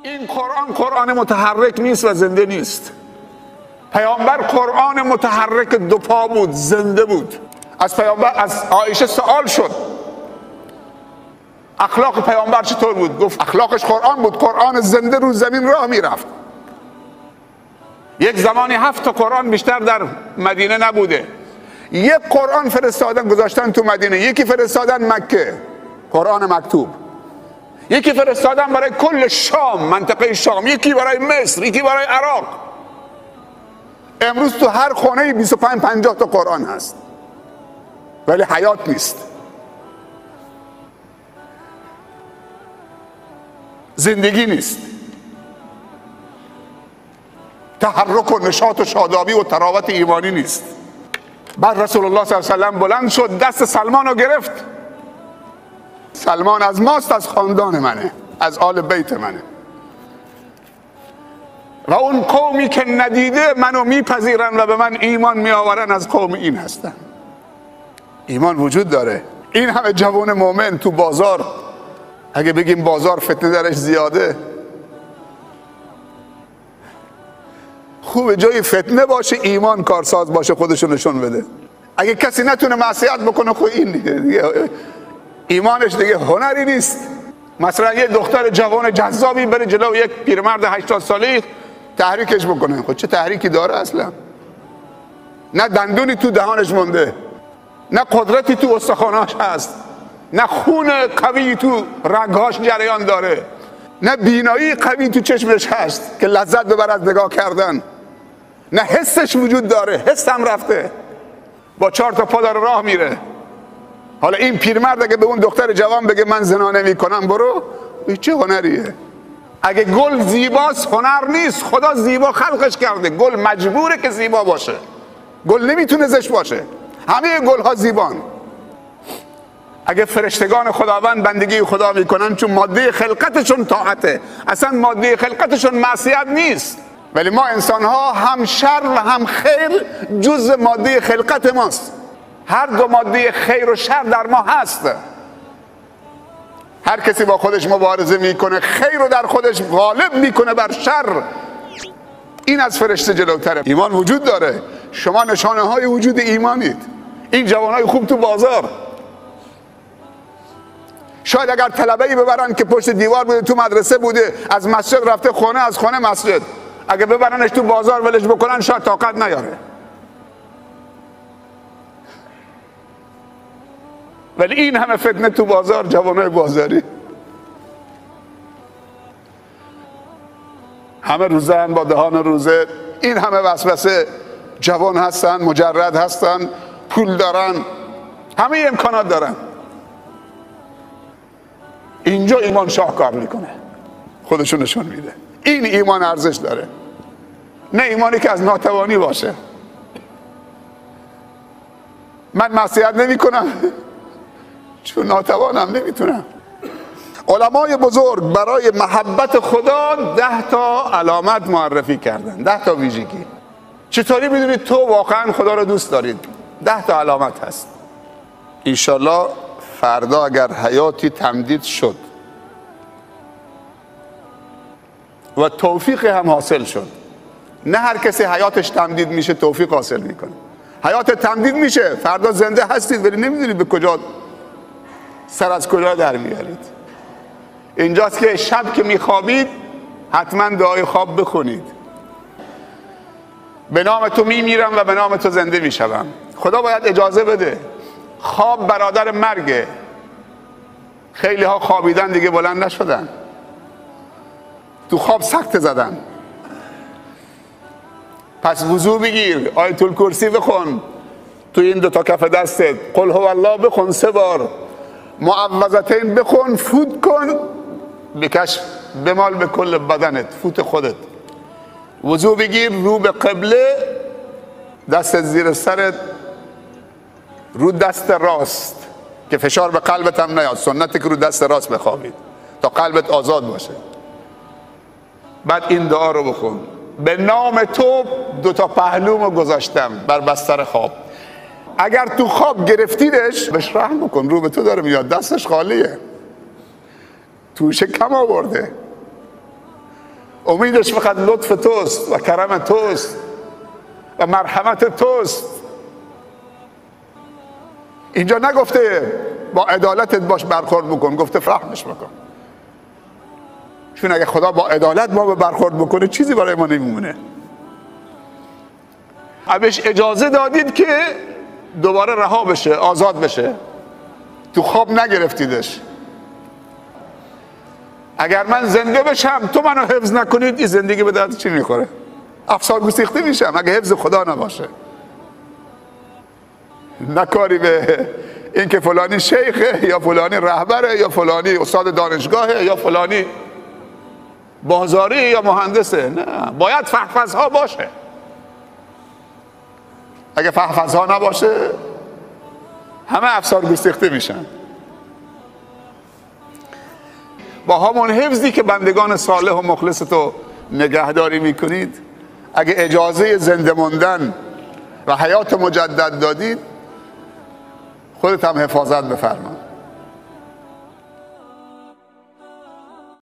این قرآن متحرک نیست و زنده نیست. پیامبر قرآن متحرک دو پا بود، زنده بود. از عایشه سوال شد اخلاق پیامبر چطور بود؟ گفت اخلاقش قرآن بود، قرآن زنده رو زمین راه میرفت. یک زمانی 7 تا قرآن بیشتر در مدینه نبوده. یک قرآن فرستادن گذاشتن تو مدینه، یکی فرستادن مکه قرآن مکتوب، یکی فرستادن برای کل شام، منطقه شام، یکی برای مصر، یکی برای عراق. امروز تو هر خانه 25-50 تا قرآن هست ولی حیات نیست، زندگی نیست، تحرک و نشاط و شادابی و تراوت ایمانی نیست. بعد رسول الله صلی الله علیه و سلم بلند شد، دست سلمان رو گرفت. سلمان از ماست، از خاندان منه، از آل بیت منه و اون قومی که ندیده منو میپذیرن و به من ایمان میآورن از قوم این هستن. ایمان وجود داره. این همه جوان مؤمن تو بازار، اگه بگیم بازار فتنه درش زیاده، خوب جای فتنه باشه، ایمان کارساز باشه، خودشو نشون بده. اگه کسی نتونه معصیت بکنه، خب این دیگه ایمانش دیگه هنری نیست. مثلا یه دختر جوان جذابی بره جلو یک پیرمرد 80 ساله تحریکش بکنه، خب چه تحریکی داره اصلا؟ نه دندونی تو دهانش مونده، نه قدرتی تو استخواناش هست، نه خون قوی تو رگهاش جریان داره، نه بینایی قوی تو چشمش هست که لذت ببره از نگاه کردن، نه حسش وجود داره، حس هم رفته، با 4 تا پا داره راه میره. حالا این پیرمرد اگه به اون دختر جوان بگه من زنا نمی کنم برو، چه هنریه؟ اگه گل زیباست هنر نیست، خدا زیبا خلقش کرده، گل مجبوره که زیبا باشه، گل نمیتونه زشت باشه، همه گل ها زیبان. اگه فرشتگان خداوند بندگی خدا میکنن چون ماده خلقتشون طاعته، اصلا ماده خلقتشون معصیت نیست، ولی ما انسان ها هم شر و هم خیر جز ماده خلقت ماست. هر دو ماده خیر و شر در ما هست. هر کسی با خودش مبارزه میکنه، خیر رو در خودش غالب میکنه بر شر، این از فرشته جلوتره. ایمان وجود داره، شما نشانه های وجود ایمانید. این جوانای خوب تو بازار، شاید اگر طلبه‌ای ببرن که پشت دیوار بوده، تو مدرسه بوده، از مسجد رفته خونه، از خونه مسجد، اگه ببرنش تو بازار ولش بکنن شاید طاقت نیاره. ولی این همه فتنه تو بازار، جوانای بازاری همه روزن با دهان روزه، این همه وسوسه، جوان هستن، مجرد هستن، پول دارن، همه امکانات دارن. اینجا ایمان شاهکار میکنه، خودشو نشون میده. این ایمان ارزش داره، نه ایمانی که از ناتوانی باشه. من معصیت نمی کنم چون ناتوانم، نمیتونم. علمای بزرگ برای محبت خدا 10 تا علامت معرفی کردن، 10 تا ویژگی. چطوری میدونید تو واقعا خدا رو دوست دارید؟ 10 تا علامت هست. انشالله فردا اگر حیاتی تمدید شد و توفیق هم حاصل شد، نه هر کسی حیاتش تمدید میشه توفیق حاصل میکنه. حیات تمدید میشه، فردا زنده هستید ولی نمیدونید به کجا، سر از کجا در میارید. اینجاست که شب که میخوابید حتما دعای خواب بخونید. به نام تو میمیرم و به نام تو زنده میشوم. خدا باید اجازه بده. خواب برادر مرگه. خیلی ها خوابیدن دیگه بلند نشدن، تو خواب سکته زدن. پس وضو بگیر، آیت الکرسی بخون تو این 2 تا کف دستت، قل هو الله بخون 3 بار، معوذتین بخون، فوت کن، بکش بمال به کل بدنت، فوت خودت. وضو بگیر، رو به قبله، دستت زیر سرت، رو دست راست که فشار به قلبت هم نیاد. سنته که رو دست راست بخوابید تا قلبت آزاد باشه. بعد این دعا رو بخون، به نام تو 2 تا پهلومو گذاشتم بر بستر خواب. اگر تو خواب گرفتیدش بهش رحم بکن، رو به تو داره میاد، دستش خالیه، توشه کم آورده. امیدش فقط لطف توست و کرم توست و مرحمت توست. اینجا نگفته با عدالتت باش برخورد بکن، گفته فهمش بکن. چون اگه خدا با عدالت ما به برخورد بکنه چیزی برای ما نمیمونه. بهش اجازه دادید که دوباره رها بشه، آزاد بشه، تو خواب نگرفتیدش. اگر من زنده بشم تو منو حفظ نکنید، این زندگی به درد چی میخوره؟ افسار گسیخته میشم اگه حفظ خدا نباشه. نکاری به این که فلانی شیخه یا فلانی رهبره یا فلانی استاد دانشگاهه یا فلانی بازاری یا مهندسه. نه، باید فحفظها باشه. اگه فحفظها نباشه همه افسار گسیخته میشن. با همون حفظی که بندگان صالح و مخلص تو نگهداری میکنید، اگه اجازه زنده موندن و حیات مجدد دادید، خودت هم حفاظت بفرما.